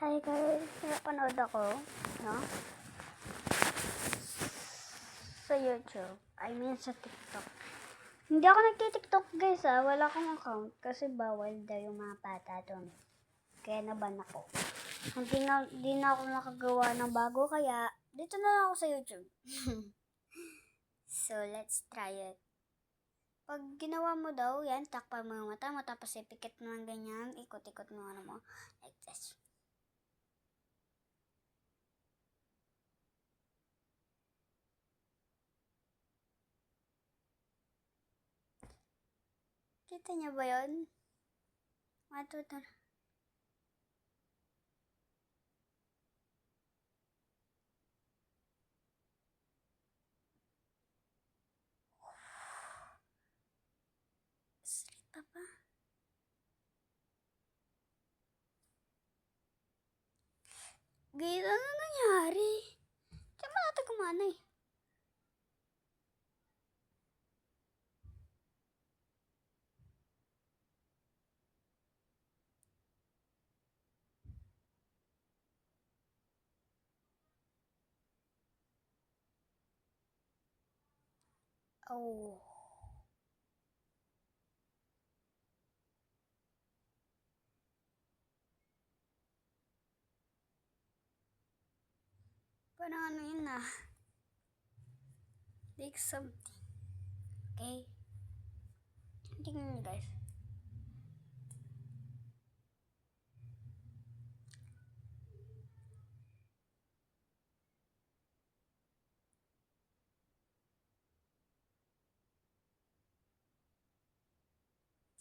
Hi guys, napanood ako, no? Sa YouTube. I mean sa TikTok. Hindi ako nagtitiktok guys wala akong account kasi bawal daw yung mga bata doon. Kaya naban ako. Hindi na ako nakagawa ng bago kaya dito na lang ako sa YouTube. So let's try it. Pag ginawa mo daw yan, takpan mo yung mata mo tapos ipikit mo ng ganyan, ikot-ikot mo ano mo, like this. Kita niyo ba yun? Matuto. Salita pa. Gaya ano nangyari? Diyan mo natin kumana eh. Oh. Parang ano yun like something. Okay? Tingnan nyo guys.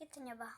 Kita nyo ba?